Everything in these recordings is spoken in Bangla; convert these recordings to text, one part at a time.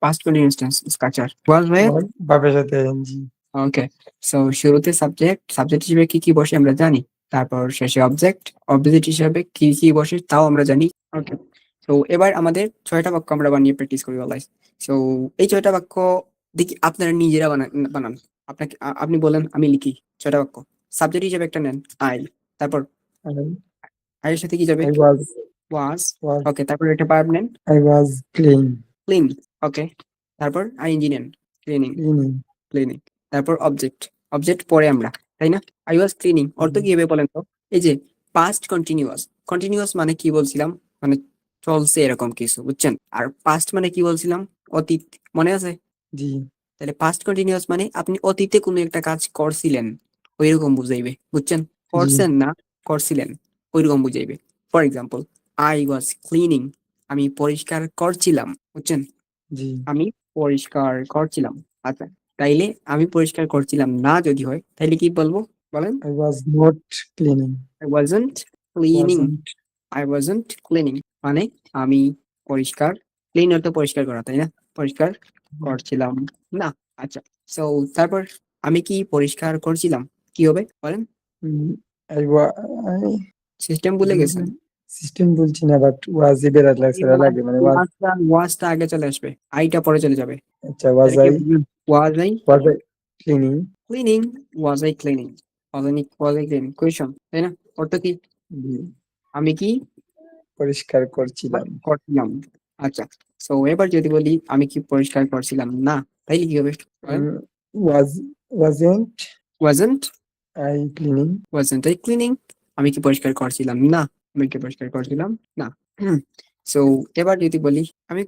past continuous tense structure was where ভাবের সাথে ing ওকে সো শুরুতে সাবজেক্ট হিসেবে কি বসে আমরা জানি তারপর শেষে অবজেক্ট হিসেবে কি বসে তাও আমরা জানি ওকে তো এবার আমাদের 6টা বাক্য আমরা বানিয়ে প্র্যাকটিস করি অলওয়েজ সো এই 6টা বাক্য দেখি আপনারা নিজেরা বানান আপনি বলেন আমি লিখি 6টা বাক্য সাবজেক্ট হিসেবে একটা নেন আই তারপর I এর সাথে কি যাবে I was ওয়াজ was ওকে তারপর একটা ভার্ব নেন I was playing ক্লিন ওকে তারপর আইএনজি নেন ক্লিনিং cleaning ক্লিনিং তারপর অবজেক্ট পরে আমরা তাই না আই ওয়াজ ক্লিনিং অর্থ কি হবে বলেন তো এই যে পাস্ট কন্টিনিউয়াস মানে কি বলছিলাম মানে চলছে এরকম কিছু বুঝছেন আর পাস্ট মানে কি বলছিলাম অতীত মনে আছে জি তাহলে পাস্ট কন্টিনিউয়াস মানে আপনি অতীতে কোনো একটা কাজ করছিলেন ওইরকম বুঝাইবে বুঝছেন করছেন না করছিলেন ওইরকম বুঝাইবে for example I was cleaning আমি পরিষ্কার করছিলাম বুঝছেন জি আমি পরিষ্কার করছিলাম আচ্ছা তাইলে আমি পরিষ্কার করছিলাম না যদি হয় তাইলে কি বলবো বলেন I was not cleaning I wasn't cleaning wasn't I wasn't cleaning মানে আমি পরিষ্কার ক্লিন অর্থ পরিষ্কার করা তাই না পরিষ্কার করছিলাম না আচ্ছা সো তারপর আমি কি পরিষ্কার করছিলাম কি হবে বলেন I wa- I সিস্টেম ভুলে গেছেন সিস্টেম বলছি না বাট ওয়াজ এবার লাগছে লাগে মানে ওয়াজটা আগে চলে আসবে আইটা পরে চলে যাবে আচ্ছা ওয়াজ I cleaning cleaning was I cleaning was I cleaning question তাই না অর্থ কি আমি কি পরিষ্কার করছিলাম করছিলাম আচ্ছা সো এবার যদি বলি আমি কি পরিষ্কার করছিলাম না তাইলে কি হবে was wasn't wasn't I I cleaning cleaning আমি কি পরিষ্কার করছিলাম না আমি কি পরিষ্কার করছিলাম না সো এবার যদি বলি আমি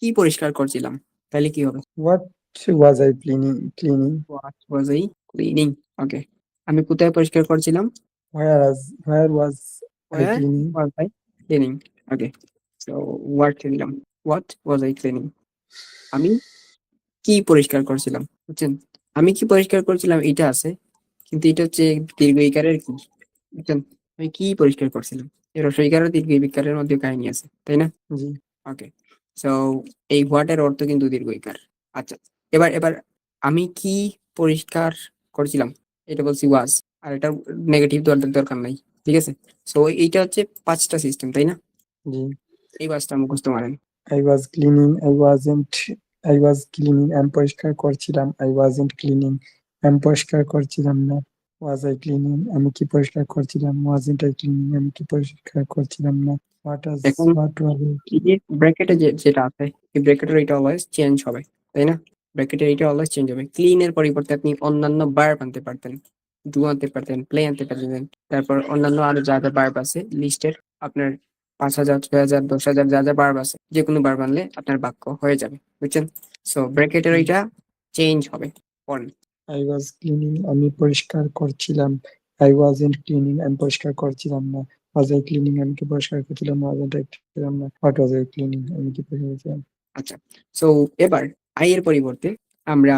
কি পরিষ্কার করছিলাম তাহলে কি হবে what was I cleaning What was I cleaning? Okay. আমি কোথায় পরিষ্কার করছিলাম? Where was I Where cleaning was I cleaning? Okay. So what দিলাম? What was I cleaning? আমি কি পরিষ্কার করছিলাম? বুঝছেন? আমি কি পরিষ্কার করছিলাম এটা আছে কিন্তু এটা হচ্ছে দীর্ঘ ইকারের কি বুঝছেন? আমি কি পরিষ্কার করছিলাম? এর হ্রস্ব ইকার আর দীর্ঘ ইকারের মধ্যে কাহিনী আছে তাই না? জি ওকে সো এই হোয়াট এর অর্থ কিন্তু দীর্ঘ ইকার আচ্ছা এবার আমি কি পরিষ্কার করছিলাম এটা বলছি ওয়াজ আর এটা নেগেটিভ দরকার নাই ঠিক আছে সো এইটা হচ্ছে 5টা সিস্টেম তাই না জি এই 5টা মুখস্থ মারেন I was cleaning. I was cleaning. আমি পরিষ্কার করছিলাম. I wasn't cleaning. আমি পরিষ্কার করছিলাম না. Was I cleaning? আমি কি পরিষ্কার করছিলাম? Wasn't I cleaning? আমি কি পরিষ্কার করছিলাম না. এখন What was I? এই ব্র্যাকেটে যেটা আছে এই ব্র্যাকেটের এটা অলওয়েজ চেঞ্জ হবে তাই না ব্র্যাকেটের এটা অলওয়েজ চেঞ্জ হবে ক্লিন এর পরিবর্তে আপনি অন্যান্য ভার্ব আনতে পারতেন ডু আনতে পারতেন প্লে আনতে পারতেন তারপর অন্যান্য আরো যা যা ভার্ব আছে লিস্টের আপনার 5,000 6,000 10,000 যা যা ভার্ব আছে যে কোনো ভার্ব আনলে আপনার বাক্য হয়ে যাবে বুঝছেন সো ব্র্যাকেটের এটা চেঞ্জ হবে পড়েন I was cleaning. আমি পরিষ্কার করছিলাম. I wasn't cleaning. আমি পরিষ্কার করছিলাম না. Was I cleaning? আমি কি পরিষ্কার করছিলাম? Wasn't I করছিলাম না. What was I cleaning? আমি কি পরিষ্কার করছিলাম? আচ্ছা সো এবার আই এর পরিবর্তে আমরা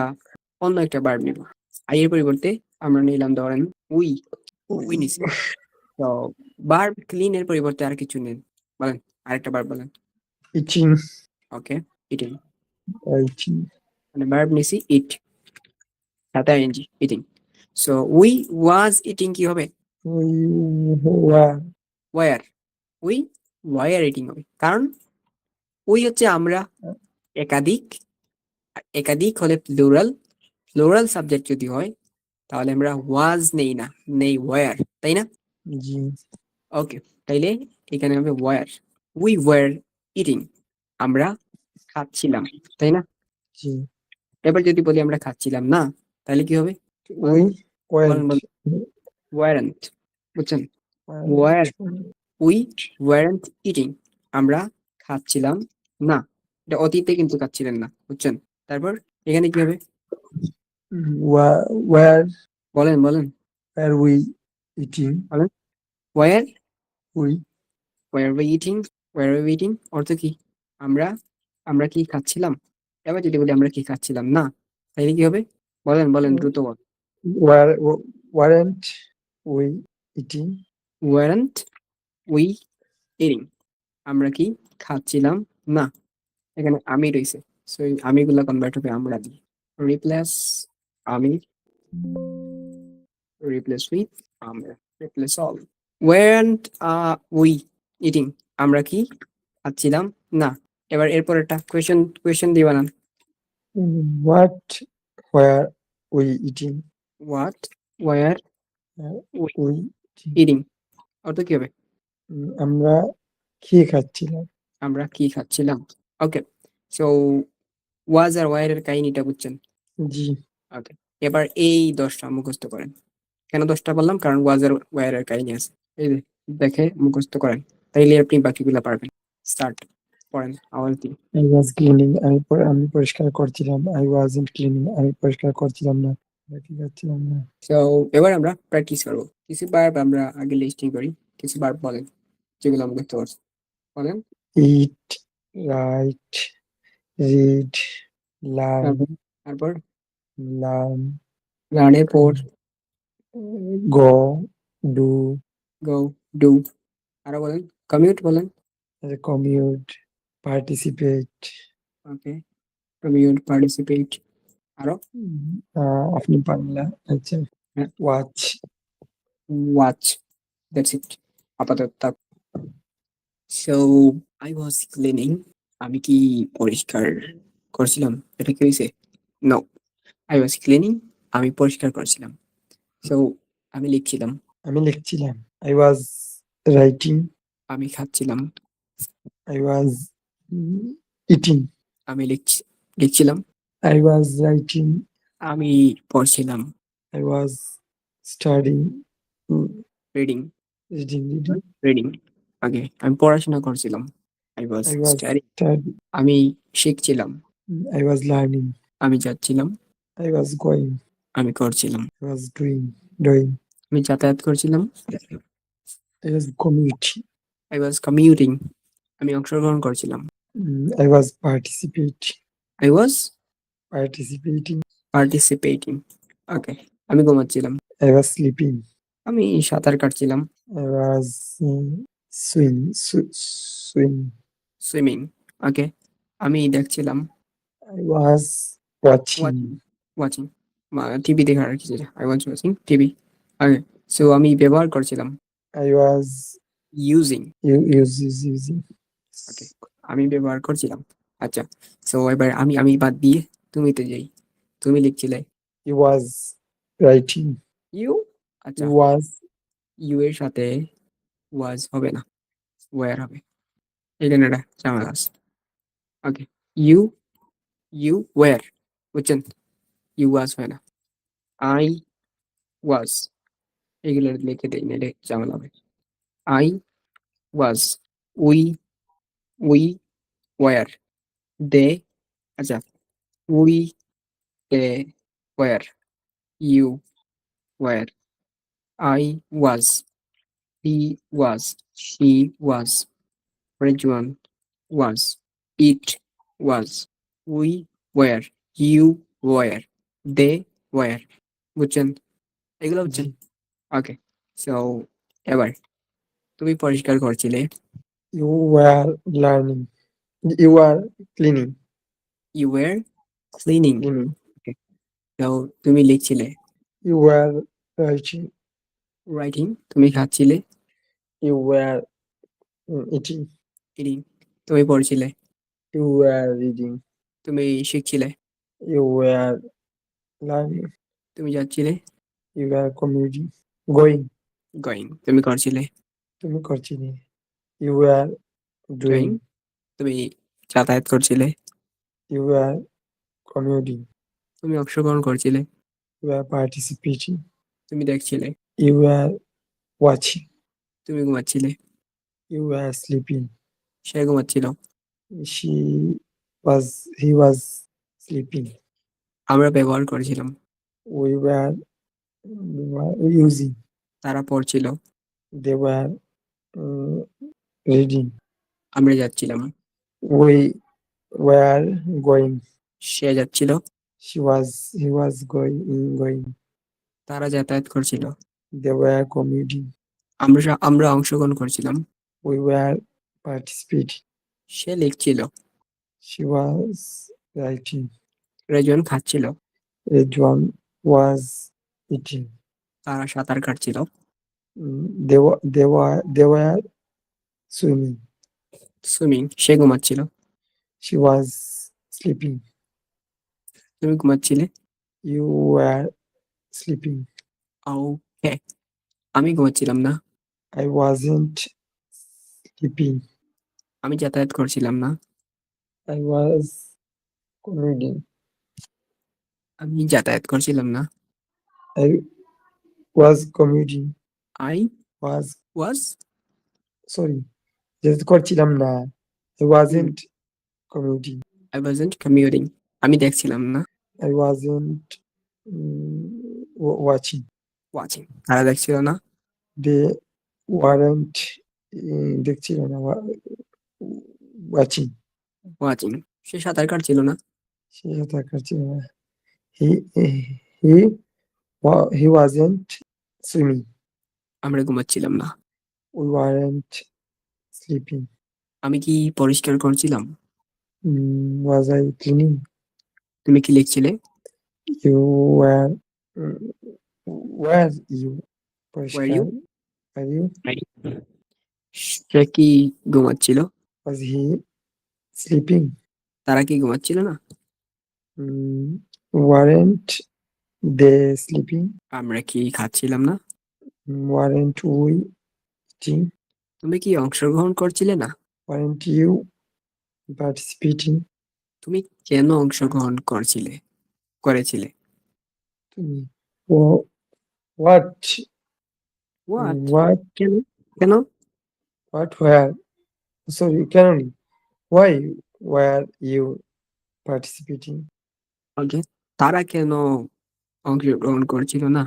অন্য একটা ভার্ব নিব আই এর পরিবর্তে আমরা নিলাম ধরেন উই উই নিছি তো ভার্ব ক্লিন এর পরিবর্তে আর কিছু নেন বলেন আরেকটা ভার্ব বলেন Eating. Okay eating Eating. মানে ভার্ব নিছি ইট সাথে ING eating so we was eating কি হবে We were. Were we were eating হবে কারণ উই হচ্ছে আমরা একাধিক একাধিক হলে প্লুরাল সাবজেক্ট যদি হয় তাহলে আমরা ওয়াজ নেই না নেই ওয়ার তাই না জি ওকে তাইলে এখানে হবে ওয়ার উই ওয়ার ইটিং আমরা খাচ্ছিলাম তাই না জি এবার যদি বলি আমরা খাচ্ছিলাম না তাহলে কি হবে we বলেন went. ওয়ারেন্ট বুঝছেন ওয়ার উই ওয়ারেন্ট ইটিং আমরা খাচ্ছিলাম না এটা অতীতে কিন্তু খাচ্ছিলেন না বুঝছেন তারপর এখানে কি হবে Where বলেন were we eating? Were We were we eating অর্থ কি আমরা আমরা কি খাচ্ছিলাম এবার যদি বলি আমরা কি খাচ্ছিলাম না তাহলে কি হবে বলেন দ্রুত বল weren't we eating? Warrant we eating আমরা কি খাচ্ছিলাম না এখানে আমি রয়েছে সো এই আমিগুলা কনভার্ট হবে আমরা দিয়ে। রিপ্লেস আমি, রিপ্লেস উইথ আমরা, replace all. Went we eating, আমরা কি খাচ্ছিলাম না। এবার এরপরেরটা কোয়েশ্চেন দিয়ে বানান। What were we eating? What were We eating? Eating, অর্থ কি হবে? আমরা কি খাচ্ছিলাম? আমরা কি খাচ্ছিলাম। ওকে, সো ওয়াজ আর ওয়ার এর কাহিনীটা বুঝছেন? জি। ওকে, এবার এই 10টা মুখস্থ করেন। কেন 10টা বললাম? কারণ ওয়াজ আর ওয়ার এর কাহিনী আছে। এই যে দেখে মুখস্থ করেন, তাইলে আপনি বাকিগুলা পারবেন। স্টার্ট করেন আওয়াজ দিয়ে। I was cleaning. আমি পরিষ্কার করছিলাম। I wasn't cleaning. আমি পরিষ্কার করছিলাম না। আমরা কি খাচ্ছিলাম না? সো এবার আমরা প্র্যাকটিস করবো। কিছু ভার্ব আমরা আগে লিস্টিং করি। কিছু ভার্ব বলেন যেগুলো মুখস্থ করছি, বলেন। Eat, write, read, learn, তারপর learn, লার্নের পর go, do, গো, ডু। আরো বলেন, কমিউট বলেন। commute, participate. ওকে, কমিউট, পার্টিসিপেট। আরো আপনি পারেন না। আচ্ছা, হ্যাঁ, watch. ওয়াচ, দ্যাটস ইট আপাতত। সো আই ওয়াজ ক্লিনিং, আমি কি পরিষ্কার করছিলাম। এটা কি হয়েছে? নো, আই ওয়াজ ক্লিনিং, আমি পরিষ্কার করছিলাম। সো আমি লিখছিলাম। আমি লিখছিলাম। I was writing. আমি খাচ্ছিলাম। I was eating. আমি লিখছিলাম। I was writing. আমি পড়ছিলাম। I was studying. Reading, Reading. Reading. ওকে, আমি পড়াশোনা করছিলাম। I was I was study, studying. আমি শিখছিলাম। I was learning. আমি যাচ্ছিলাম। I was going. আমি করছিলাম। I was doing. আমি যাতায়াত করছিলাম। I was commuting. I was commuting, আমি অংশগ্রহণ করছিলাম। I was participating. I was Participating. Participating. ওকে, আমি ঘুমাচ্ছিলাম। I was sleeping. আমি সাঁতার কাটছিলাম। I was swim. সুইমিং। ওকে, আমি দেখছিলাম। I was watching. Watching, TV দেখার আর কি, যেটা I was watching TV. Okay, so আমি ব্যবহার করছিলাম। I was using. using. ওকে, আমি ব্যবহার করছিলাম। আচ্ছা, সো এবার আমি বাদ দিয়ে তুমিতে যাই। তুমি লিখছিলে। He was writing. You. He আচ্ছা, was. ইউ এর সাথে ওয়াজ হবে না, ওয়ার হবে। এখানে একটা ঝামেলা আছে। ওকে, ইউ, ওয়ার, বুঝছেন? ইউ ওয়াজ হয় না, আই ওয়াজ, এগুলো লিখে দেই না, এটা ঝামেলা হবে। I was, we were, they, আচ্ছা, we they were, you were, I was, he was, she was, Rezwan was, it was, we were, you were, they were, বুঝছেন? এগুলো বুঝছেন? ওকে, সো এবার তুমি পরিষ্কার করছিলে। You were learning. You were cleaning. You were cleaning. তো তুমি লিখছিলে। You were writing. রাইটিং, তুমি খাচ্ছিলে। You were eating. রিডিং, তুমি পড়ছিলে। You were reading. তুমি শিখছিলে। You were learning. তুমি যাচ্ছিলে। You were commuting. Going. Going, তুমি করছিলে। তুমি করছিলে। You were doing, doing. তুমি যাতায়াত করছিলে। You were commuting. তুমি অংশগ্রহণ করছিলে। You were participating. তুমি দেখছিলে। You were watching. তুমি ঘুমাচ্ছিলে। You were sleeping. সে ঘুমাচ্ছিল। He was sleeping. আমরা ব্যবহার করেছিলাম। We were using. তারা পড়ছিল। They were reading. আমরা যাচ্ছিলাম। We were going. সে যাচ্ছিল। He was going. তারা যাতায়াত করছিল। They were commuting. আমরা অংশগ্রহণ করছিলাম। We were participating. Say লিখছিল। She was writing. Rezon খাচ্ছিল। Ridwan was eating. তারা সাঁতার কাটছিল। They were swimming. সুইমিং, সে ঘুমাচ্ছিল। She was sleeping. তুমি ঘুমাচ্ছিলে। You were sleeping. ওকে, আমি ঘুমাচ্ছিলাম না। I wasn't sleeping. আমি যাতায়াত করছিলাম না। I was commuting. আমি যাতায়াত করছিলাম না। I was commuting. I Was was sorry. যেহেতু করছিলাম না। I wasn't commuting. I wasn't commuting. আমি দেখছিলাম না। I wasn't watching. ওয়াচিং, তারা দেখছিল না। They weren't দেখছিল না watching. ওয়াচিং, সে সাঁতার কাটছিল না। সে সাঁতার কাটছিল না। He wasn't swimming. আমরা ঘুমাচ্ছিলাম না। We weren't sleeping. আমি কি পরিষ্কার করছিলাম? Was I cleaning? তুমি কি লিখছিলে? You were were you Were পরিষ্কার? you? Were you? সে কি ঘুমাচ্ছিল? Was he sleeping? তারা কি ঘুমাচ্ছিল না? Weren't they sleeping? আমরা কি খাচ্ছিলাম না? Weren't we eating? তুমি কি অংশগ্রহণ করছিলে না? Weren't you participating? তুমি কেন অংশগ্রহণ করেছিলে? তুমি what হোয়াট? what কেন? কেন? what were sorry কেননি why were you participating? ওকে, তারা কেন অংশগ্রহণ করছিল না?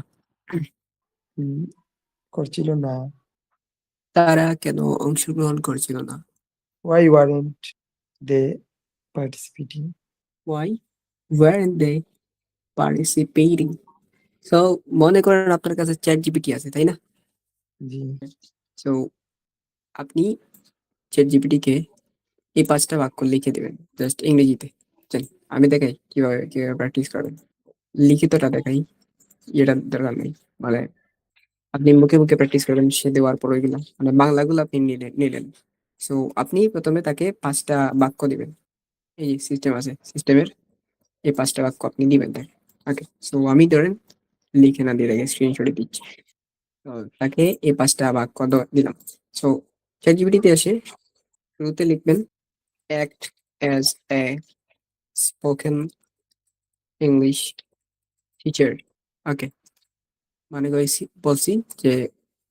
করছিল না। তারা কেন অংশগ্রহণ করছিল না? Why weren't they participating? Why weren't they participating? So মনে করেন আপনার কাছে চ্যাট জিপিটি আছে, তাই না? জি সো আপনি চ্যাট জিপিটিকে এই 5টা বাক্য লিখে দেবেন জাস্ট ইংরেজিতে। চল আমি দেখাই কিভাবে প্র্যাকটিস করবেন। লিখিতটা দেখাই, এটার দরকার নেই। মানে আপনি মুখে মুখে প্র্যাকটিস করবেন, সে দেওয়ার পর ওইগুলো মানে বাংলাগুলো আপনি নিলেন। সো আপনি প্রথমে তাকে 5টা বাক্য দিবেন। এই সিস্টেম আছে, সিস্টেমের এই 5টা বাক্য আপনি দিবেন তাকে। ওকে, সো আমি ধরেন লিখে না দিয়ে রেখে স্ক্রিনশটে দিচ্ছি। তো তাকে এই 5টা বাক্য দিলাম। সো চ্যাটজিপিটিতে এসে শুরুতে লিখবেন act as a spoken English teacher. Okay, মানে বলছি যে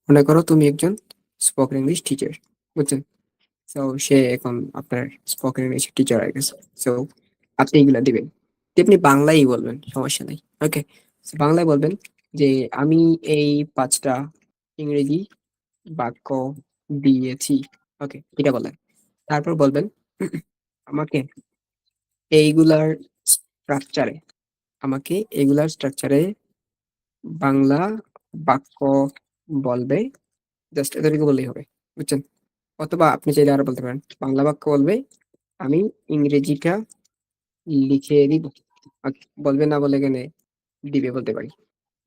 মনে করো তুমি একজন স্পোকেন ইংলিশ টিচার, বুঝছেন? সো সে এখন আপনার স্পোকেন ইংলিশ টিচার হয়ে গেছে। সো আপনি এগুলা দিবেন, আপনি বাংলাই বলবেন, সমস্যা নেই। ওকে, বাংলায় বলবেন যে আমি এই 5টা ইংরেজি বাক্য দিয়েছি। ওকে, এটা বলেন। তারপর বলবেন আমাকে এইগুলার স্ট্রাকচারে আমাকে এগুলার স্ট্রাকচারে বাংলা বাক্য বলবে। জাস্ট এতটুকু বললেই হবে, বুঝছেন? অথবা আপনি চাইলে আরো বলতে পারেন বাংলা বাক্য বলবে, আমি ইংরেজিটা লিখে দিব। বলবে না বলে এখানে দিবে বলতে পারি,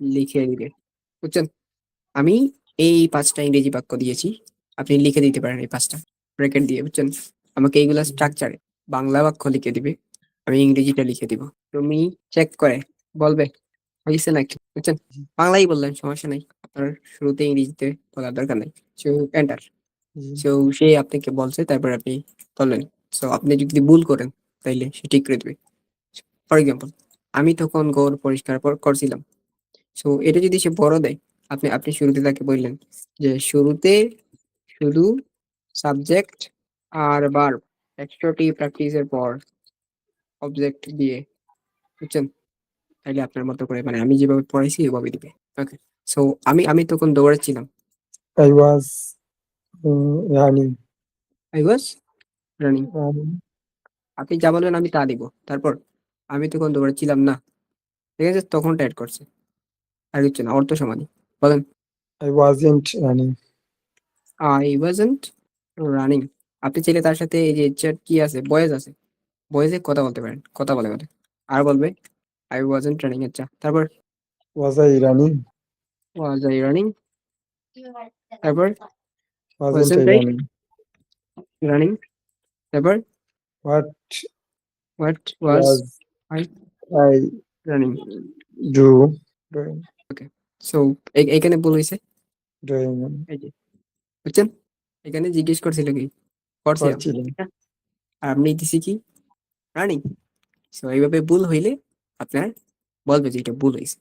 লিখে দিবে, বুঝছেন? আমি এই 5টা ইংরেজি বাক্য দিয়েছি, আপনি লিখে দিতে পারেন এই 5টা ব্র্যাকেট দিয়ে, বুঝছেন? আমাকে এইগুলা স্ট্রাকচারে বাংলা বাক্য লিখে দিবে, আমি ইংরেজিটা লিখে দিব। তুমি চেক করে বলবে হয়েছে নাকি, বুঝছেন? বাংলাই বললেন, সমস্যা নাই, আপনার শুরুতে ইংরেজিতে বলার দরকার নাই। So enter. সো সে আপনাকে বলছে, তারপর আপনি বললেন। সো আপনি যদি ভুল করেন তাইলে সে ঠিক করে দেবে। ফর এক্সাম্পল, আমি তখন ঘর পরিষ্কার করছিলাম। সো এটা যদি সে বড় দেয়, আপনি শুরুতে তাকে বললেন যে শুরুতে শুধু সাবজেক্ট আর ভার্ব এক্সট্রাটি প্র্যাকটিসের পর অবজেক্ট দিয়ে, বুঝছেন? তাইলে আপনার মতো করে মানে আমি যেভাবে পড়াইছি ওইভাবে দিবে। ওকে, সো আমি আমি তখন দৌড়াচ্ছিলাম। I was running. I was running. আপনি যা বলবেন আমি তা দিব। তারপর আমি তখন দৌড়াচ্ছিলাম না, ঠিক আছে? তখন টাইট করছে, আর কিছু না, অর্থ সমানই। বলেন I wasn't running. I wasn't running. আপনি চাইলে তার সাথে এই যে চ্যাট কি আছে, ভয়েস আছে, ভয়েসে কথা বলতে পারেন, কথা বলে বলে। আর বলবে আই ওয়াজন্ট রানিং। আচ্ছা, তারপর was I running? Was I running, তারপর wasn't I wasn't I running? Running, তারপর what what was was I I running. Do doing? Okay, so এখানে ভুল হয়েছে। ডুইং এই যে, বুঝছেন, এখানে জিজ্ঞেস করছিল কি, করছিলাম, করছিলাম। ঠিক না? আর আপনি দিছি কি, রানিং। সো এইভাবে ভুল হইলে আপনার বলবে যে এটা ভুল হয়েছে,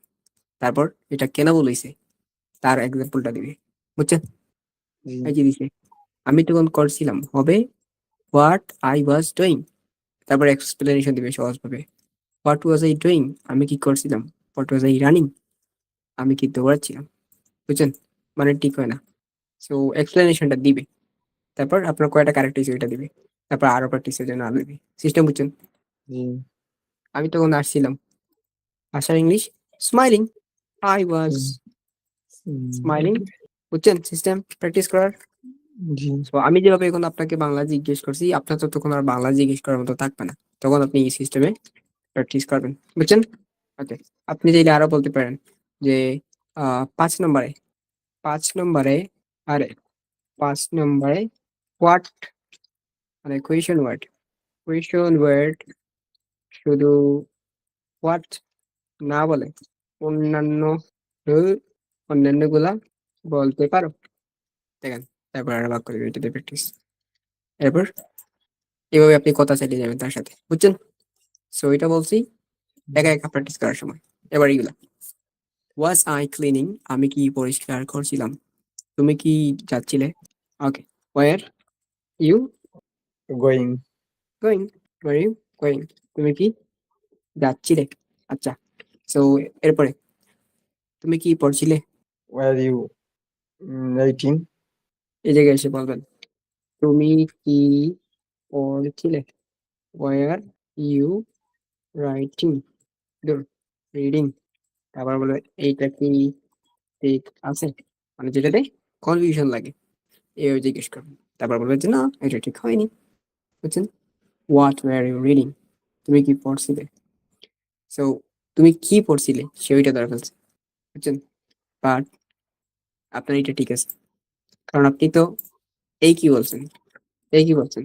তারপর এটা কেন ভুল হয়েছে তার এক্সাম্পলটা দিবে, বুঝছেন? জি এই যে দিছে, আমি তখন করছিলাম হবে হোয়াট আই ওয়াজ ডুইং, তারপর এক্সপ্লেনেশন দিবে সহজভাবে। হোয়াট ওয়াজ আই ডুইং, আমি কি করছিলাম। হোয়াট ওয়াজ আই রানিং, আমি কি দৌড়াচ্ছিলাম, বুঝছেন? মানে ঠিক হয় না। সো এক্সপ্লেনেশনটা দিবে, তারপর আপনার কয়টা কারেক্ট হয়েছে ওইটা দিবে, তারপর আরো প্র্যাকটিসের জন্য আরো দিবে। সিস্টেম বুঝছেন? জি আমি তখন আসছিলাম, আসার English smiling, I was smiling, বুঝছেন সিস্টেম প্র্যাকটিস করার। জি সো আমি যেভাবে এখন আপনাকে বাংলা জিজ্ঞেস করছি, আপনার তো তখন আর বাংলা জিজ্ঞেস করার মতো থাকবে না, তখন আপনি এই সিস্টেমে প্র্যাকটিস করবেন, বুঝছেন? ওকে, আপনি চাইলে আরো বলতে পারেন যে 5 নম্বরে, 5 নম্বরে, আরে 5 নম্বরে হোয়াট, মানে কোয়েশন ওয়ার্ড শুধু হোয়াট না বলে অন্যান্য অন্যান্য গুলা বলতে পারো, দেখেন। তারপর আর বাক্য দিবে, এটাতে প্র্যাকটিস। এরপর এভাবে আপনি কথা চালিয়ে যাবেন তার সাথে, বুঝছেন? সো এটা বলছি একা একা প্র্যাকটিস করার সময়। এবার এগুলা, ওয়াজ আই ক্লিনিং, আমি কি পরিষ্কার করছিলাম। তুমি কি যাচ্ছিলে। Okay, were you going? Going, were you going, তুমি কি যাচ্ছিলে। আচ্ছা, সো এরপরে তুমি কি পড়ছিলে, ওয়ার ইউ রাইটিং? এই জায়গায় এসে বলবেন তুমি কি পড়ছিলে। Were you writing, reading. তারপর বলবে এইটা কি ঠিক আছে, মানে যেটাতে কনফিউশন লাগে এইভাবে জিজ্ঞেস করবেন। তারপর বলবে যে না, এটা ঠিক হয়নি, বুঝছেন? হোয়াট ওয়ার ইউ রিডিং, তুমি কি পড়ছিলে। সো তুমি কি পড়ছিলে সে ওইটা ধরে ফেলছে, বুঝছেন? বাট আপনার এটা ঠিক আছে, কারণ আপনি তো এই কি বলছেন, এই কি বলছেন,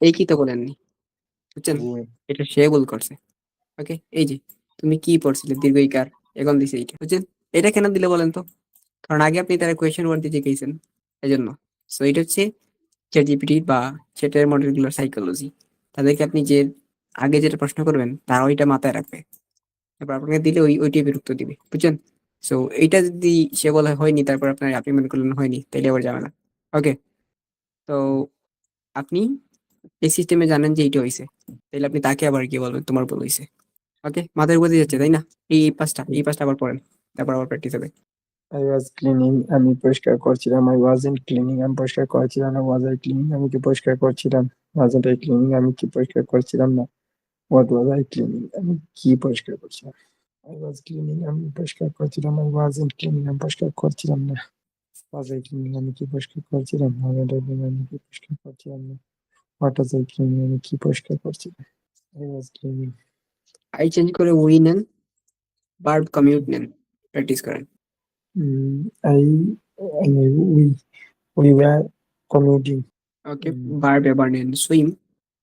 এই কি তো বলেননি, বুঝছেন? জি এটা সে ভুল করছে। ওকে, এই যে তুমি কি পড়ছিলে দীর্ঘ ইকার, এখন দিছে এইটা, বুঝছেন? এটা কেন দিলে বলেন তো, কারণ আগে আপনি তারা কোয়েশ্চেন ওয়ার্ড দিয়ে জিজ্ঞেসেন, এই জন্য। সো এটা হচ্ছে চ্যাট জিপিটি বা চ্যাটের মডেলগুলোর সাইকোলজি। তাদেরকে আপনি যে আগে যেটা প্রশ্ন করবেন তারা ওইটা মাথায় রাখবে, তারপর আপনাকে দিলে ওই টাইপের উত্তর দিবে, বুঝছেন? সো এইটা যদি সে বলে হয়নি, তারপর আপনি মনে করলেন হয়নি, তাইলে আবার যাবে না। ওকে, তো আপনি এই সিস্টেমে জানেন যে এইটা হয়েছে, তাহলে আপনি তাকে আবার গিয়ে বলবেন তোমার ভুল হয়েছে। ওকে, মাথায় বুঝে যাচ্ছে তাই না? এই পাঁচটা আবার পড়েন, তারপর আবার প্র্যাকটিস হবে। আই ওয়াজ ক্লিনিং, আমি পরিষ্কার করছিলাম। আই ওয়াজন্ট ক্লিনিং, আমি পরিষ্কার করছিলাম না। ওয়াজ আই ক্লিনিং, আমি কি পরিষ্কার করছিলাম। ওয়াজন্ট আই ক্লিনিং, আমি কি পরিষ্কার করছিলাম না। হোয়াট ওয়াজ আই ক্লিনিং, আমি কি পরিষ্কার করছিলাম। আই ওয়াজ ক্লিনিং, আমি পরিষ্কার করছিলাম। আই ওয়াজন্ট ক্লিনিং, আমি পরিষ্কার করছিলাম না। ওয়াজ আই ক্লিনিং, আমি কি পরিষ্কার করছিলাম। ওয়াজন্ট আই ক্লিনিং, আমি কি পরিষ্কার করছিলাম না। হোয়াট ওয়াজ আই ক্লিনিং, আমি কি পরিষ্কার করছিলাম। I was cleaning. I change করে উই নেন, ভার্ব কমিউট নেন, প্র্যাকটিস করেন। I we we were commuting. Okay, verb এবার নেন সুইম,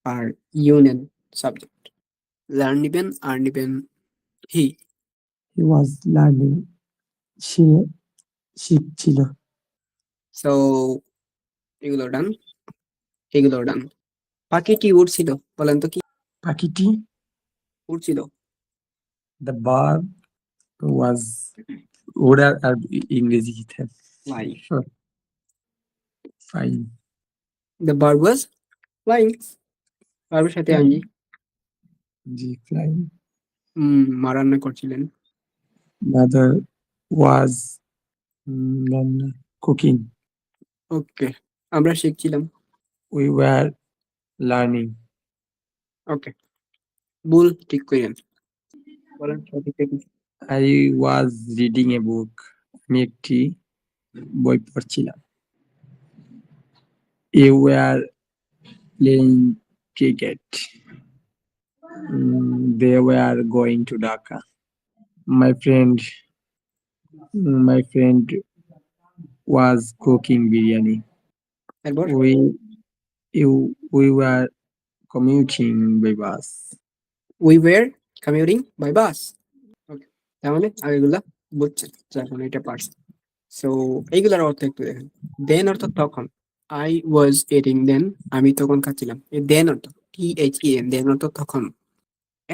আর ইউ নেন সাবজেক্ট। লার্ন নিবেন, আর নিবেন হি। He was learning, say শিখছিল। So এগুলো ডান, এগুলো ডান। পাখিটি উড়ছিল, বলেন তো কি পাখিটি, উড়ছিল। দ্য বার্ড ওয়াজ, ওড়ার আর ইংরেজি কি থাকে? Fly, fine. The bird was flying, বার্বের সাথে আইনজি। জি ফ্লাইং। মা রান্না করছিলেন। মাদার ওয়াজ রান্না, কুকিং। ওকে, আমরা শিখছিলাম। We were learning. ওকে, ভুল ঠিক করেন, বলেন সঠিকটা কি? আই ওয়াজ রিডিং এ বুক, আমি একটি বই পড়ছিলাম। You were playing cricket, They were going to Dhaka. My friend was cooking biryani. এরপর We were commuting by bus. We were commuting by bus. Okay, তার মানে আগেগুলা বুঝছেন, এখন এটা পারছেন। সো এইগুলার অর্থ একটু দেখেন। দেন অর্থ তখন, আই ওয়াজ ইটিং দেন, আমি তখন খাচ্ছিলাম। এই দেন অর্থ THEN, দেন অর্থ তখন।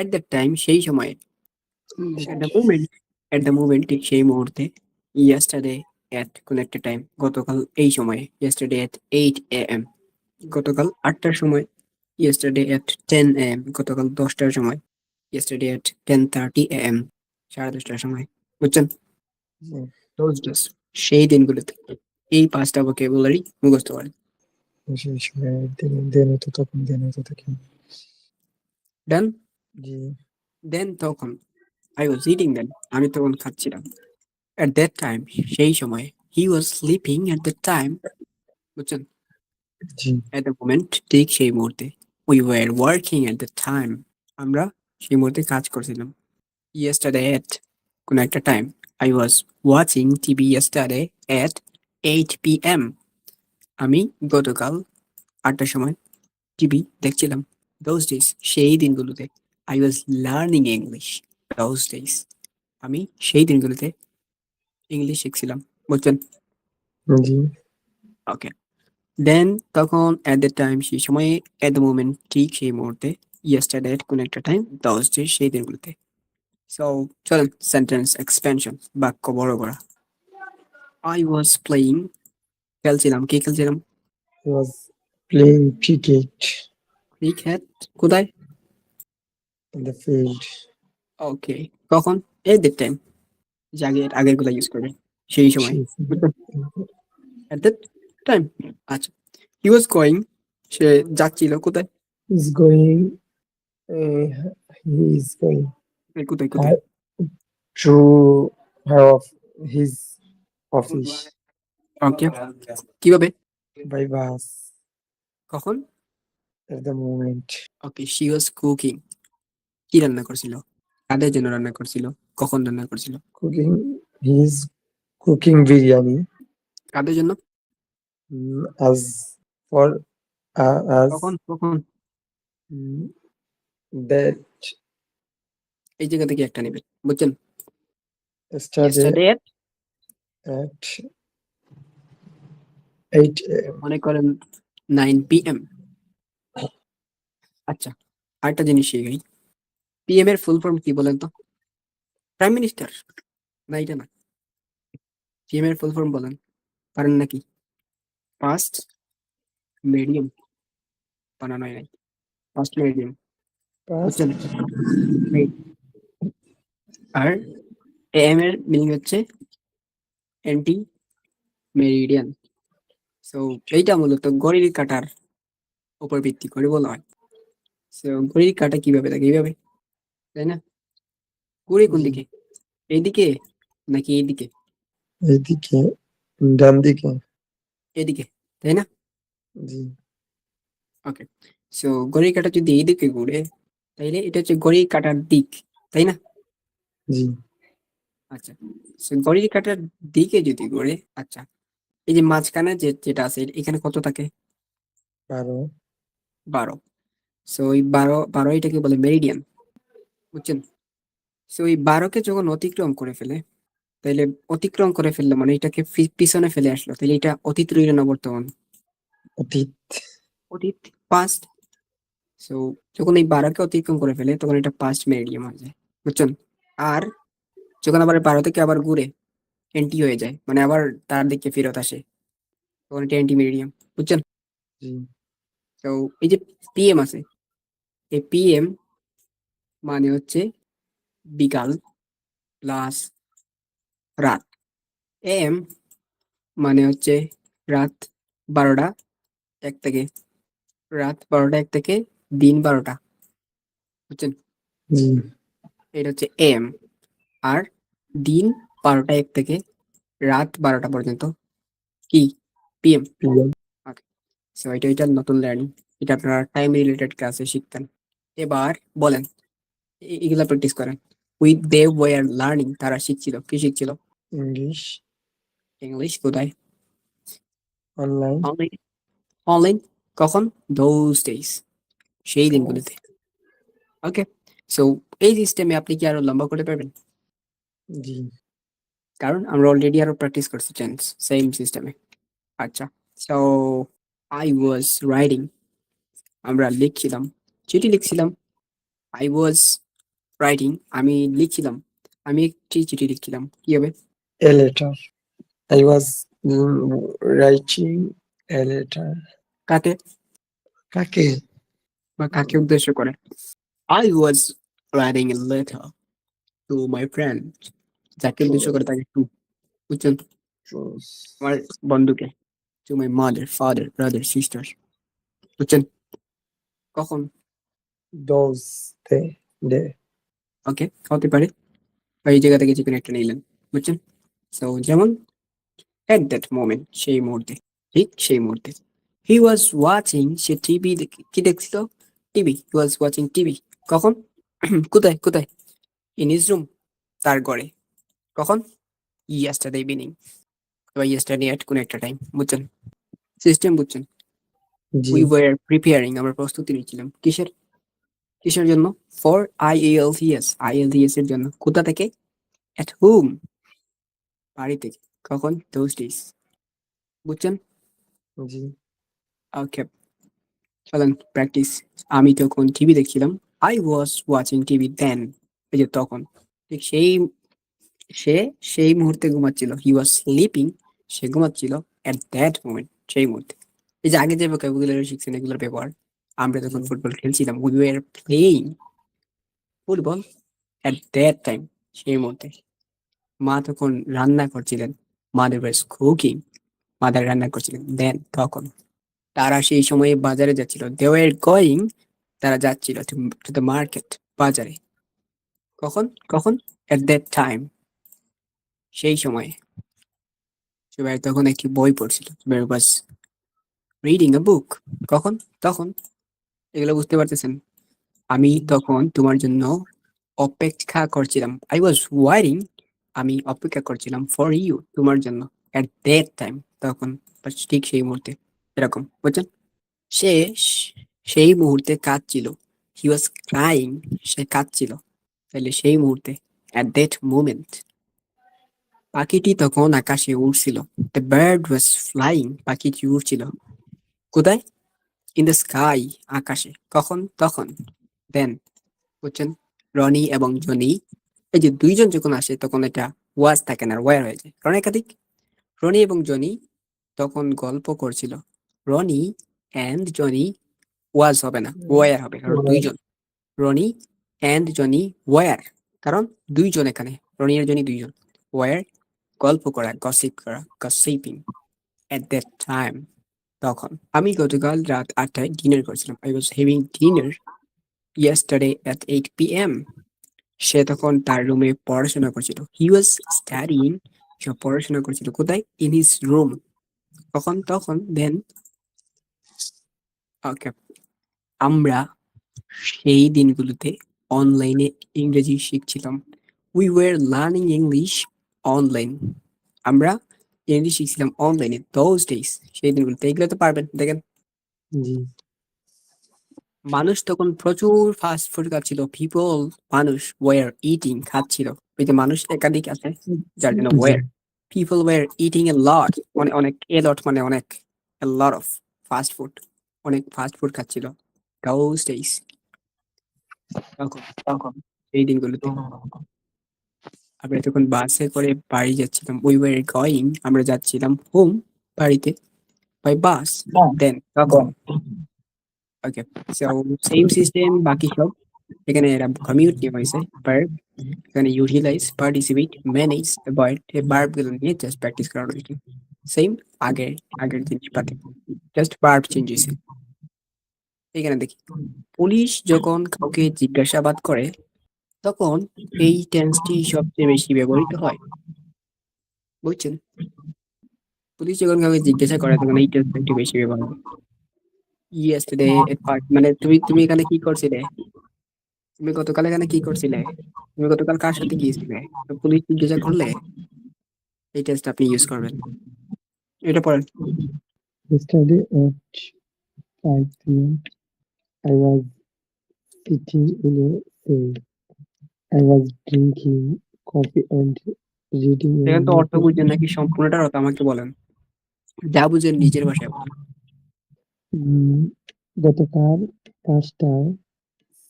এট দ্যাট টাইম, সেই সময়ে। At the movement, at the movement ঠিক সেই মুহূর্তে। ইয়েস্টারডে এট কোন একটা টাইম, গতকাল এই সময়ে। ইয়েস্টারডে এট 8 AM, গতকাল 8টার সময়। ইয়েস্টারডে এট 10 AM, গতকাল 10টার সময়। ইয়েস্টারডে এট 10:30 AM, 10:30টার সময়। বুঝছেন? জি, those days, সেই দিনগুলোতে এই 5টা vocabulary মুখস্থ করেন। সেই সময় দেন হতো তখন, দেন হতো তখন। ডান। জি, দেন তখন, I was eating then, আমি তখন খাচ্ছিলাম। At that time, সেই সময়। He was sleeping at that time, বুঝছেন? জি, At the moment, ঠিক সেই মুহূর্তে। We were working at the time, আমরা সেই মুহূর্তে কাজ করছিলাম। Yesterday at কোন একটা time, I was watching TV yesterday at 8 PM, আমি গতকাল 8টার সময় টিভি দেখছিলাম। Those days, সেই দিনগুলোতে। I was learning English those days, আমি সেই দিনগুলোতে ইংলিশ শিখছিলাম। বুঝছেন? জি, ওকে। দেন তখন, at the time সেই সময়ে, at the moment ঠিক সেই মুহূর্তে, yesterday at কোন একটা টাইম, those days সেই দিনগুলোতে। সো চলেন সেন্টেন্স এক্সপেনশন, বাক্য বড় করা। I was playing, খেলছিলাম। কি খেলছিলাম? I was playing cricket cricket. কোথায়? in the field. ওকে। কখন? at the time, আগের গুলা ইউজ করবে, সেই সময়। She বুঝছেন? at that time, আচ্ছা। he was going, সে যাচ্ছিল। কোথায়? is going, uh, he is going কোথায় কোথায়? to her his office ওকে। কিভাবে? by bus কখন? at the moment. Okay, she was cooking, কি রান্না করছিল? কাদের জন্য রান্না করছিল? কখন রান্না করছিল? Cooking, he is cooking biryani কাদের জন্য? as for as কখন কখন? mm, that এই জায়গা থেকে একটা নেবেন। বুঝছেন? yesterday yesterday at, at 8 a.m. মনে করেন 9 PM। আচ্ছা, আরেকটা জিনিস শিখাই। PM এর ফুল ফর্ম কি বলেন তো? Prime minister? না, এটা না। PM এর ফুল ফর্ম বলেন, পারেন নাকি? ফার্স্ট মিডিয়াম, বানানো হয় নাই। ফার্স্ট মিডিয়াম, past বুঝছেন? আর AM এর মিনিং হচ্ছে অ্যান্টি মেরিডিয়ান। সো এইটা মূলত ঘড়ির কাঁটার উপর ভিত্তি করে বলা হয়। সো ঘড়ির কাঁটা কিভাবে থাকে? এইভাবে, তাই না? ঘড়ি কোন জি, দিকে? এইদিকে নাকি এইদিকে? এইদিকে, ডান দিকে। এদিকে, তাই না? জি, ওকে। সো ঘড়ির কাঁটা যদি এইদিকে ঘুরে, তাইলে এটা হচ্ছে ঘড়ির কাঁটার দিক, তাই না? জি, আচ্ছা, সো ঘড়ির কাঁটার দিকে যদি ঘুরে, আচ্ছা, এই যে মাঝখানে যেটা আছে, এখানে কত থাকে? 12 12। সো ওই 12 এটাকে বলে মেরিডিয়ান। বুঝছেন? সো এই 12কে যখন অতিক্রম করে ফেলে, তাইলে অতিক্রম করে ফেললো মানে এটাকে পিছনে ফেলে আসলো, তাহলে এটা অতীত রইল না বর্তমান? অতীত। অতীত, পাস্ট। সো যখন এই 12কে অতিক্রম করে ফেলে, তখন এটা পাস্ট মেরিডিয়াম হয়ে যায়। বুঝছেন? আর যখন আবার 12 থেকে আবার ঘুরে এন্টি হয়ে যায়, মানে আবার তার দিকে ফেরত আসে, তখন এটা অ্যান্টি মেরিডিয়াম। বুঝছেন? জি, তো এই যে PM আছে, এই PM মানে হচ্ছে বিকাল প্লাস রাত। AM মানে হচ্ছে রাত 12টা 1 থেকে, রাত 12টা 1 থেকে দিন 12টা। বুঝছেন? জি, এটা হচ্ছে AM। আর দিন 12টা 1 থেকে রাত 12টা পর্যন্ত কি? PM। PM। ওকে। সো এটা নতুন লার্নিং, এটা আপনারা টাইম রিলেটেড ক্লাসে শিখতেন। এবার বলেন, এগুলা প্র্যাকটিস করেন। উইথ দে ওয়ার লার্নিং, তারা শিখছিল। কি শিখছিল? English, English. কোথায়? Online, online. অনলাইন। কখন? দোজ ডেজ, সেই দিনগুলোতে। ওকে, সো এই সিস্টেমে আপনি কি আরো লম্বা করতে পারবেন? জি, কারণ আমরা অলরেডি আরো প্র্যাকটিস করছি টেন্স সেম সিস্টেমে। আচ্ছা, সো আই ওয়াজ রাইটিং, আমরা লিখছিলাম, চিঠি লিখছিলাম। আই ওয়াজ রাইটিং, আমি লিখছিলাম, আমি একটি চিঠি লিখছিলাম। কি হবে? A letter, I was writing a letter. কাকে কাকে? বা কাকে উদ্দেশ্য করে? I was writing a letter to my friend, যাকে উদ্দেশ্য করে তাকে টু, বুঝছেন? আমার বন্ধুকে। To my mother, father, brother, sister, বুঝছেন? কখন? Those day, day. ওকে, হতে পারে। বা এই জায়গা থেকে যে কোনো একটা নিলেন, বুঝছেন? সো যেমন এট দ্যাট মোমেন্ট, সেই মুহূর্তে, ঠিক সেই মুহূর্তে। হি ওয়াজ ওয়াচিং, সে টিভি, কি দেখছিল? TV. He was watching TV. কখন? কোথায় কোথায়? ইন হিজ রুম, তার ঘরে। কখন? ইয়েস্টারডে ইভিনিং, বা ইয়েস্টারডে এট কোনো একটা টাইম, বুঝছেন? সিস্টেম বুঝছেন? জি, উই ওয়ার প্রিপেয়ারিং, আমরা প্রস্তুতি নিচ্ছিলাম। কিসের? কিসের জন্য? ফর আইএলটিএস, আইএলটিএস এর জন্য। কোথা থেকে? এট হোম, বাড়ি থেকে। কখন? দোজ ডেজ, বুঝছেন? জি, ওকে, চলেন প্র্যাকটিস। আমি তখন টিভি দেখছিলাম। আই ওয়াজ ওয়াচিং টিভি দেন, এই যে তখন। ঠিক সেই, সে সেই মুহূর্তে ঘুমাচ্ছিল। হি ওয়াজ স্লিপিং, সে ঘুমাচ্ছিল। এট দ্যাট মোমেন্ট, সেই মুহূর্তে। এই যে আগে যে ভোকাবুলারি শিখছেন, এগুলোর ব্যবহার। আমরা জি, তখন ফুটবল খেলছিলাম, we were playing football at that time, সেই মুহূর্তে। মা তখন রান্না করছিলেন। মাদার ওয়াজ কুকিং, মাদার রান্না করছিলেন। দেন, তখন। তারা সেই সময়ে বাজারে যাচ্ছিল। দে ওয়ার গোয়িং, তারা যাচ্ছিল টু দ্য মার্কেট, বাজারে। কখন? কখন? এট দ্যাট টাইম, সেই সময়ে। সবাই তখন একটি বই পড়ছিল। সবাই বাস রিডিং আ বুক। কখন? তখন। এগুলো বুঝতে পারতেছেন? আমি তখন তোমার জন্য অপেক্ষা করছিলাম। আই ওয়াজ ওয়ারিং, আমি অপেক্ষা করছিলাম ফর ইউ, তোমার জন্য। এট দ্যাট টাইম, তখন। বা ঠিক সেই মুহূর্তে, এরকম, বুঝছেন? সে সেই মুহূর্তে কাঁদছিল। হি ওয়াজ ক্রাইং, সে কাঁদছিল। তাহলে সেই মুহূর্তে, অ্যাট দ্যাট মোমেন্ট। পাখিটি তখন আকাশে উড়ছিল। দ্য বার্ড ওয়াজ ফ্লাইং, পাখিটি উড়ছিল। কোথায়? ইন দ্য স্কাই, আকাশে। কখন? তখন। দেন, বুঝছেন? রনি এবং জনি, এই যে দুইজন যখন আসে তখন এটা ওয়াজ থাকে না, ওয়ার হয়ে যায়, কারণ একাধিক। রনি এবং জনি তখন গল্প করছিল। রনি অ্যান্ড জনি, ওয়াজ হবে না, ওয়ার হবে, কারণ দুইজন। রনি অ্যান্ড জনি ওয়ার, কারণ দুইজন এখানে। রনি আর জনি দুইজন। ওয়ার, গল্প করা, গসিপ করা, গসিপিং। এট দ্যাট টাইম, তখন। আমি গতকাল রাত 8টায় ডিনার করছিলাম। I was having dinner yesterday at 8 p.m. সে তখন তার রুমে পড়াশোনা করছিল। হি ওয়াজ স্টাডিং, সে পড়াশোনা করছিল। কোথায়? In his room. কখন? তখন। Then, okay. আমরা সেই দিনগুলোতে অনলাইনে ইংরেজি শিখছিলাম। We were learning English online, আমরা ইংলিশ শিখছিলাম অনলাইনে। দোজ ডেজ, সেই দিনগুলোতে। এগুলো তো পারবেন, দেখেন। জি, মানুষ তখন প্রচুর ফাস্ট ফুড খাচ্ছিল। পিপল, মানুষ, ওয়ার ইটিং, খাচ্ছিল। ওই যে মানুষ একাধিক আছে, যার জন্য জি, ওয়ার। পিপল ওয়ার ইটিং এ লট, মানে অনেক, এ লট মানে অনেক, এ লট অফ ফাস্ট ফুড, অনেক ফাস্ট ফুড খাচ্ছিল। দোজ ডেজ, তখন, এই দিনগুলোতে। আমরা তখন বাসে করে বাড়ি যাচ্ছিলাম। উই ওয়ার গোয়িং, আমরা যাচ্ছিলাম হোম, বাড়িতে, বাই বাস। দেন, তখন। ওকে, সো সেম সিস্টেম বাকি সব। এখানে এরা কমিউট নিয়ে হয়েছে, ভার্ব। এখানে ইউটিলাইজ, পার্টিসিপেট, ম্যানেজ, অ্যাভয়েড, এই ভার্ব গুলো নিয়ে জাস্ট প্র্যাকটিস করা রয়েছে। সেম, আগের আগের জিনিসপাতি, জাস্ট ভার্ব চেঞ্জ হয়েছে। এখানে দেখি, পুলিশ যখন কাউকে জিজ্ঞাসাবাদ করে তখন এই টেন্সটি সবচেয়ে বেশি ব্যবহৃত হয়, বুঝছেন? পুলিশ যখন কাউকে জিজ্ঞাসা করে তখন এই টেন্সটা একটু বেশি ব্যবহার হয়। ইয়েস্টারডে, মানে তুমি তুমি এখানে কি করছিলে? তুমি গতকাল এখানে কি করছিলে? তুমি গতকাল কার সাথে গিয়েছিলে? তো পুলিশ জিজ্ঞাসা করলে এই টেস্ট আপনি ইউজ করবেন। এটা পড়েন। Yesterday at 5 p.m. I was sitting in a cell. I was drinking coffee and reading a এখানে তো অর্থ newspaper. বুঝছেন নাকি সম্পূর্ণটার অর্থ আমাকে বলেন। যা বুঝেন নিজের ভাষায় বলেন। উম, গতকাল 5টায়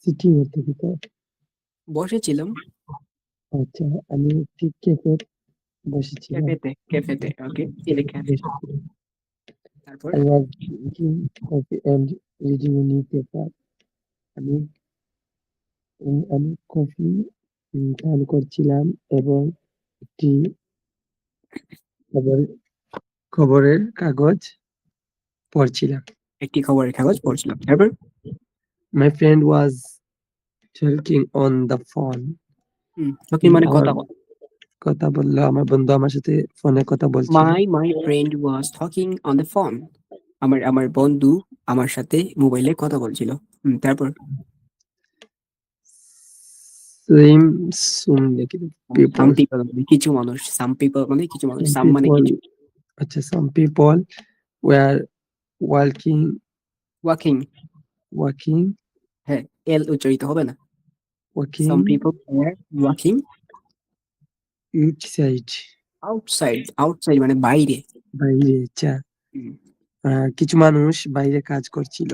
সিটি হতে ভিতর। বসেছিলাম আচ্ছা, আমি একটি ক্যাফে বসেছিলাম। ক্যাফেতে ওকে, এই লেখা আছে। বসেছিলাম। তারপর I was drinking coffee and reading a newspaper. আমি আমি কফি পান করছিলাম এবং একটি খবর খবরের কাগজ পড়ছিলাম। একটি খবরের কাগজ পড়ছিলাম। তারপর My friend was talking on the phone. talking মানে আমার কথা বলা। কথা বলল, আমার বন্ধু আমার সাথে ফোনে কথা বলছিল। My friend was talking on the phone. আমার বন্ধু আমার সাথে মোবাইলে কথা বলছিল। তারপর Same soon দেখি সাম people. পিপল মানে কিছু মানুষ, সাম পিপল মানে কিছু মানুষ, Some সাম মানে people, কিছু। আচ্ছা, some people were walking walking, walking হ্যাঁ, এল উচ্চারিত হবে না। সাম walking people were walking outside. Outside মানে বাইরে। বাইরে, আচ্ছা। কিছু মানুষ বাইরে কাজ করছিল।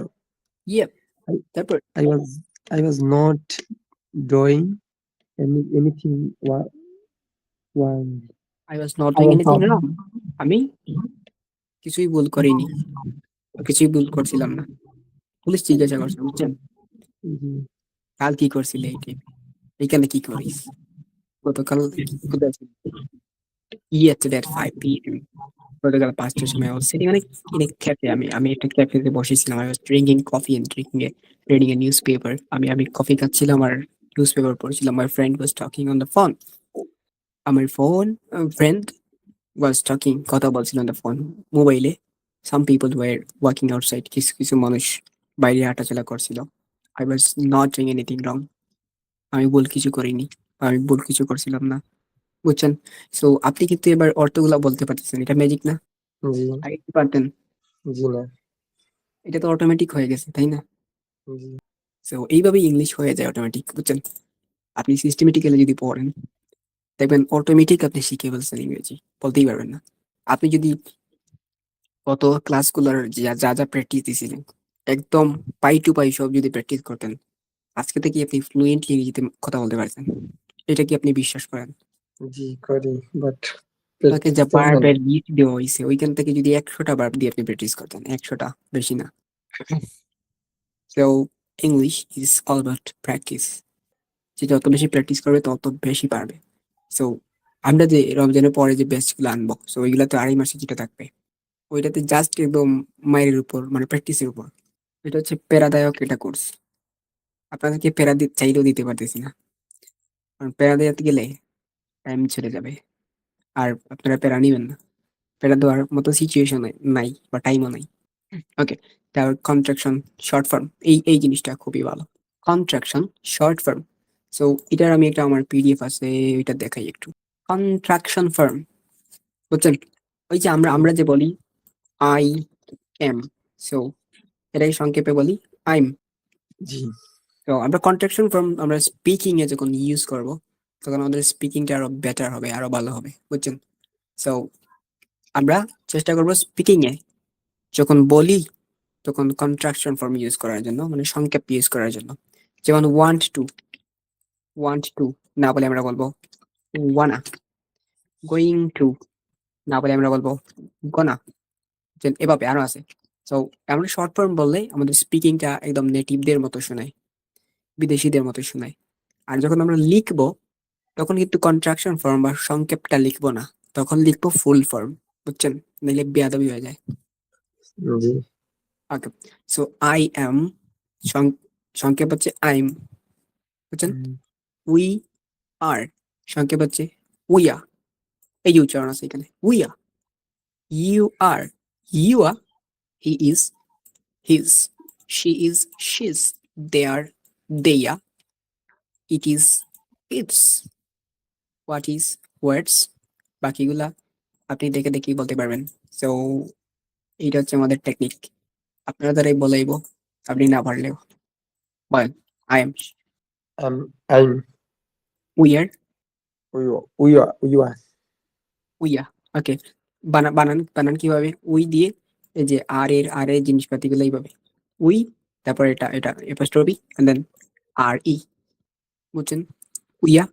ইয়ে, I, তারপর I was I was not doing anything wrong. I was not I doing was anything not. রং। আমি কিছুই ভুল করিনি, কিছুই ভুল করছিলাম না। পুলিশ জিজ্ঞাসা করছে, বুঝছেন? জি, কাল কি করছিলে এই টাইমে? এখানে কি করিস? গতকাল কোথায় ছিলি? Yesterday at 5 p.m. গতকাল 5টার সময় I was sitting in a cafe. আমি একটা ক্যাফেতে বসেছিলাম। I was drinking coffee and reading a newspaper. আমি কফি খাচ্ছিলাম আর নিউজপেপার পড়ছিলাম। My friend was talking on the phone. আমার friend was talking, কথা বলছিল on the phone, মোবাইলে। Some people were walking outside. কিছু মানুষ বাইরে হাঁটাচলা করছিল। I was not doing anything wrong. আমি ভুল কিছু করিনি। আমি ভুল কিছু করছিলাম না। বুঝছেন? সো আপনি কিন্তু এবার অর্থগুলা বলতে পারতেছেন। এটা ম্যাজিক না? জি, আগে কি পারতেন? জি না, এটা তো অটোমেটিক হয়ে গেছে, তাই না? জি, সো এইভাবেই ইংলিশ হয়ে যায় অটোমেটিক, বুঝছেন? আপনি সিস্টেমেটিক্যালি যদি পড়েন, দেখবেন অটোমেটিক আপনি শিখে ফেলছেন ইংরেজি। বলতেই পারবেন না। আপনি যদি গত ক্লাসগুলোর যা প্র্যাকটিস দিছিলেন, একদম পাই টু পাই সব যদি প্র্যাকটিস করতেন, আজকে থেকে আপনি ফ্লুয়েন্টলি ইংরেজিতে কথা বলতে পারতেন। এটা কি আপনি বিশ্বাস করেন? জি করি, বাট আপনাকে প্র্যাকটিস যা তো হয় না। বারবার লিস্ট দেওয়া হইছে, ওইখান থেকে যদি ১০০টা বার দিয়ে আপনি প্র্যাকটিস করতেন, ১০০টা, বেশি না। So English is all about practice. যে যত বেশি প্র্যাকটিস করবে তত বেশি পারবে। সো আমরা যে রমজানের পরে যে ব্যাচ গুলো আনবো, সো ওইগুলা তো ২.৫ মাসে যেটা থাকবে, ওইটাতে জাস্ট একদম মাইরের উপর মানে প্র্যাকটিসের উপর। এটা হচ্ছে প্যারাদায়ক একটা কোর্স। আপনাদেরকে প্যারা চাইলেও দিতে পারতেছি না, কারণ প্যারা দেওয়াতে গেলে টাইম ছেড়ে যাবে, আর আপনারা প্যারা নিবেন না। প্যারা দেওয়ার মতো সিচুয়েশন নাই বা টাইমও নাই। ওকে, তারপর কন্ট্রাকশন, শর্ট ফর্ম, এই জিনিসটা খুবই ভালো। Contraction, short form. সো এটার আমি একটা আমার পিডিএফ আছে, ওইটা দেখাই একটু। কন্ট্রাকশন ফর্ম, বুঝছেন? ওই যে আমরা আমরা যে বলি আই এম, সো এটাই সংক্ষেপে বলি আইম। জি, তো আমরা কন্ট্রাকশন ফর্ম আমরা স্পিকিং এ যখন ইউজ করব, তখন আমাদের স্পিকিংটা আরো বেটার হবে, আরো ভালো হবে, বুঝছেন? সো আমরা চেষ্টা করব স্পিকিং এ যখন বলি তখন কন্ট্রাকশন ফর্ম ইউজ করার জন্য, মানে সংক্ষেপ ইউজ করার জন্য। যেমন ওয়ান্ট টু না বলে আমরা বলবো ওয়ানা। গোয়িং টু না বলে আমরা বলবো গনা। এভাবে আরো আছে। সো আমরা শর্ট ফর্ম বললে আমাদের স্পিকিংটা একদম নেটিভদের মতো শোনায়, বিদেশিদের মতো শোনায়। আর যখন আমরা লিখবো, তখন কিন্তু কন্ট্রাকশন ফর্ম বা সংক্ষেপটা লিখবো না, তখন লিখবো ফুল ফর্ম, বুঝছেন? নাইলে বেয়াদবি হয়ে যায়। জি, ওকে, সো আই এম, সংক্ষেপ হচ্ছে আইম, বুঝছেন? হুম, উই আর, সংক্ষেপ হচ্ছে উইয়া। এই যে উচ্চারণ আছে এখানে, we're. You are, you're. He is, he's. She is, she's. They are, they're. It is, it's, what is, what's, বাকিগুলা আপনি দেখে দেখেই বলতে পারবেন। সো এইটা হচ্ছে আমাদের টেকনিক। আপনারা দ্বারাই বলাইব, আপনি না পারলেও। বলেন, I am, I'm, we are, we are. উইয়া। ওকে, বানান বানান কিভাবে? উই দিয়ে এই যে আর এর জিনিসপাতিগুলো এইভাবে উই, তারপর এটা এটা এপোস্ট্রফি এন্ড দেন আর ই, বুঝছেন? উইয়া,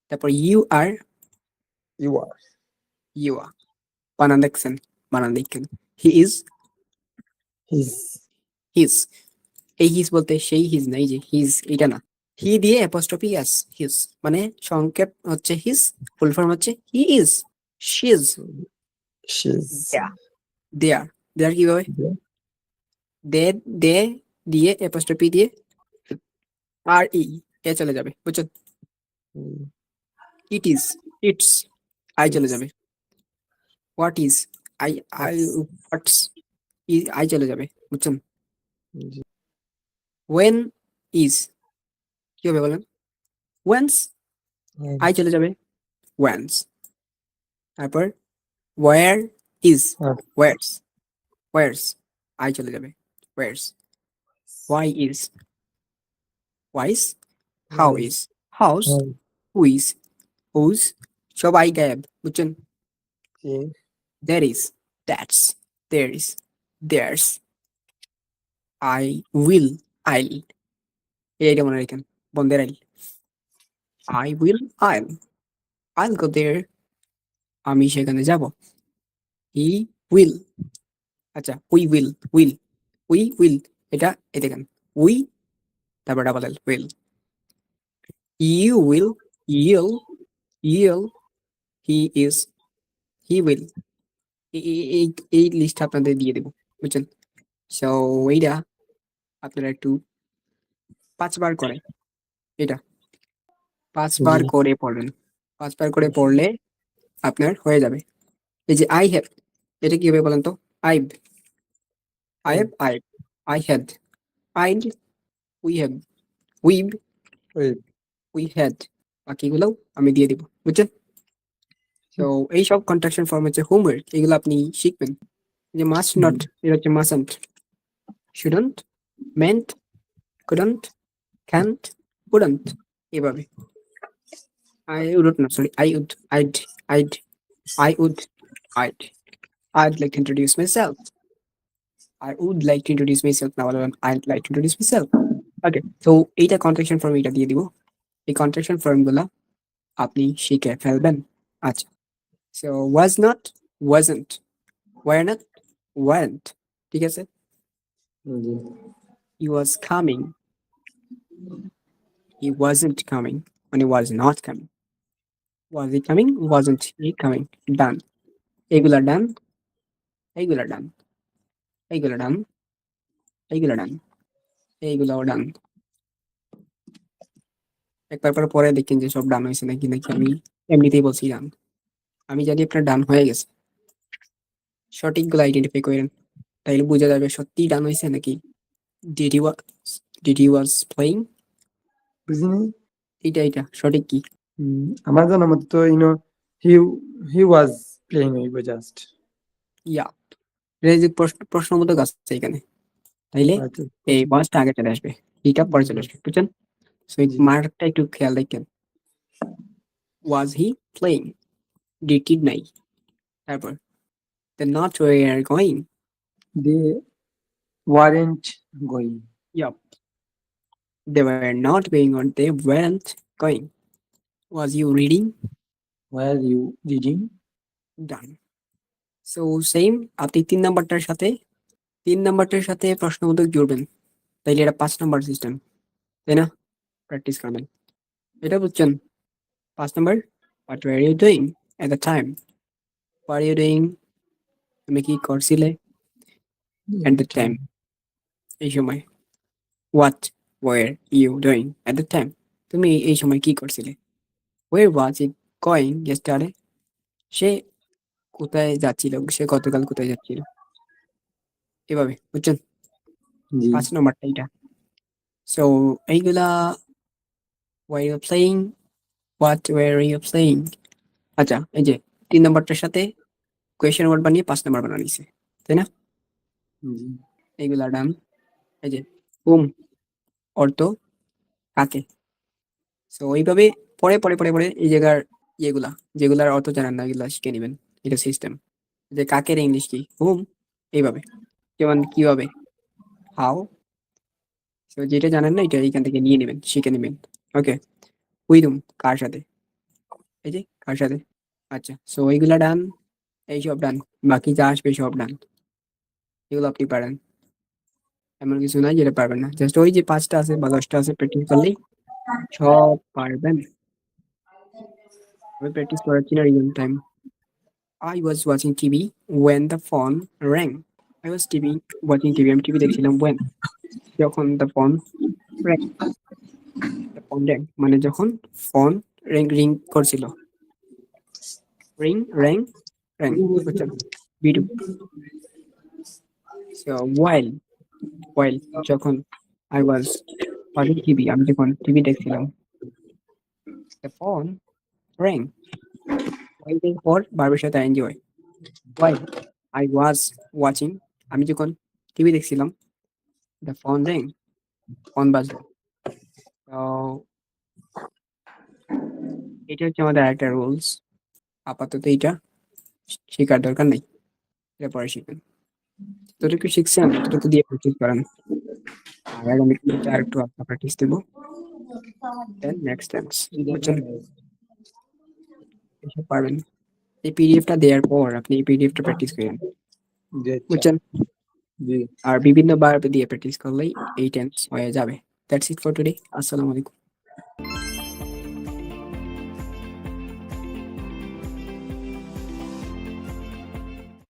তারপর ইউ আর, You are. ইউয়া। বানান দেখছেন? বানান দেখেন। He is, His. হিজ। এই হিজ বলতে সেই হিজ না, এই যে হিজ এটা না। হি দিয়ে অ্যাপোস্ট্রফি এস, হিজ মানে সংক্ষেপ হচ্ছে হিজ, ফুল ফর্ম হচ্ছে হি ইজ, শিজ, She's. দেয়ার। দেয়ার কিভাবে? There. দে, দে দিয়ে অ্যাপোস্ট্রফি দিয়ে আর ই, এ চলে যাবে, বুঝছেন? Mm, it is, it's, I চলে It's. যাবে। What is, I, I, What's. What's, I চলে যাবে, বুঝছেন? জি, ওয়েন ইজ কি হবে বলেন? ওয়েন্স, আই and, চলে যাবে, ওয়েন্স। তারপর where is, uh, where's, where's, I চলে যাবে, where's. Why is, why's, how wise. Is, how's, How. Who is, who's, সব আই গায়েব, বুঝছেন? Okay. There is, that's, there is, there's, I will, I'll, এইটা মনে রাখেন, বন্ধের আইল। I will, I'll go there, আমি সেখানে যাব। He will, আচ্ছা, we will, এটা এই দেখেন, we, তারপর double L, will, you will, you'll, he is, he will, এই লিস্ট আপনাদের দিয়ে দেবো, বুঝছেন? সো এইটা আপনারা একটু 5 বার করে, এটা 5 বার জি, করে পড়বেন। 5 বার করে পড়লে আপনার হয়ে যাবে। এই যে I have, এটা কি হবে বলেন তো? I've, I have, I had, I'll, we have, we've, wait. we had, বাকিগুলোও আমি দিয়ে দিব, বুঝছেন? তো এইসব কন্ট্রাকশন ফর্ম হচ্ছে হোমওয়ার্ক, এগুলো আপনি শিখবেন। যে মাস্ট নট, এটা হচ্ছে mustn't, shouldn't, meant, couldn't, can't, wouldn't, এভাবে। I would not, sorry, I would, I would, I'd like to introduce myself. I would like to introduce myself now. I'd like to introduce myself. Okay, so এইটা কন্ট্রাকশন ফর্ম এটা দিয়ে দিব। এই কন্ট্রাকশন ফর্ম গুলা আপনি শিখে ফেলবেন। আচ্ছা, so was not, wasn't, were not, weren't, ঠিক আছে? জি, He was coming, he wasn't coming, মানে was not coming, was he coming, wasn't he coming, done, এগুলা done, এইগুলা done, এইগুলা done, এইগুলা done, এইগুলাও done। একবার পরে পরে দেখেন যে সব ডান হয়েছে নাকি, নাকি আমি এমনিতেই বলছি ডান। আমি জানি আপনার ডান হয়ে গেছে, সঠিকগুলো আইডেন্টিফাই করেন, তাইলে বোঝা যাবে সত্যি ডান হয়েছে নাকি did you, did you was playing, বুঝিনি। এটা সঠিক কি? আমার জানা মতো তো he he was playing with just. Yeah, এটা যে প্রশ্ন মতো গাছ এখানে, তাইলে আচ্ছা, এই ওয়াজটা আগে চলে আসবে, এটা পরে চলে আসবে, বুঝছেন? সো এই জি, মার্কটা একটু খেয়াল রাখেন। ওয়াজ হি প্লেইং, ডিড নাই, তারপর the not were going, they weren't going. Yeah, they were not going or they weren't going. Was you reading? Were you reading. Done. So same, আপনি 3 নাম্বারটার সাথে প্রশ্নবোধক জুড়বেন, তাইলে এটা 5 নাম্বার সিস্টেম, তাই না? প্র্যাকটিস করবেন, এটা বুঝছেন? 5 number, what were you doing at the time? What are you doing? তুমি কি করছিলে at the time? এই সময়। What were you doing at the time? তুমি এই সময় কি করছিলে? Where was it going yesterday? সে কোথায় যাচ্ছিল, সে গতকাল কোথায় যাচ্ছিল, এভাবে, বুঝছেন? জি, 5 নাম্বারটা এইটা। সো এইগুলা were you playing, what were you playing? আচ্ছা, এই যে 3 নাম্বারটার সাথে কোয়েশ্চেন ওয়ার্ড বানিয়ে 5 নাম্বার বানানো হইছে, তাই না? জি এইগুলা ডান। এই যে whom অর্থ কাকে। সো ওইভাবে পরে পরে পরে পরে এই জায়গার ইয়েগুলা যেগুলার অর্থ জানেন না এগুলা শিখে নেবেন। এটা সিস্টেম। যে কাকের ইংলিশ কি, হুম, এইভাবে। যেমন কিভাবে, হাউ। সো যেটা জানেন না এটা এইখান থেকে নিয়ে নেবেন, শিখে নেবেন। ওকে, উইথ কার সাথে, এই যে কার সাথে। আচ্ছা, সো এইগুলা ডান, এইসব ডান, বাকি যা আসবে সব ডান। এগুলো আপনি পারেন, এমন কিছু নাই যেটা পারবেন না। জাস্ট ওই যে 5টা আছে বা 10টা আছে প্র্যাকটিস করলেই সব পারবেন। আমি প্র্যাকটিস করাচ্ছি না real time. I was watching TV when the phone rang. I was watching TV, আমি টিভি দেখছিলাম when, যখন the phone rang. The phone rang মানে যখন ফোন রিং করছিল। ring rang বুঝছেন? বিটু। So while যখন I was watching TV, আমি যখন টিভি দেখছিলাম, the phone rang. while এর পর ভার্বের সাথে ing হয়। while I was watching, আমি যখন টিভি দেখছিলাম, the phone rang, ফোন বাজলো। তো এটা হচ্ছে আমাদের আরেকটা রুলস। আপাতত এইটা শেখার দরকার নেই, এটা পরে শিখবেন। যতটুকু শিখছেন ততটুকু দিয়ে প্র্যাকটিস করেন। আর আগামীতে আরেকটু আপনার প্র্যাকটিস দেবো। দেন নেক্সট টেন্স, বুঝছেন? এসব পারবেন। এই পিডিএফটা দেওয়ার পর আপনি এই পিডিএফটা প্র্যাকটিস করেন, জি আচ্ছা বুঝছেন? জি আর বিভিন্ন বার দিয়ে প্র্যাকটিস করলেই এই টেন্স হয়ে যাবে। That's it for today. আসসালামু আলাইকুম।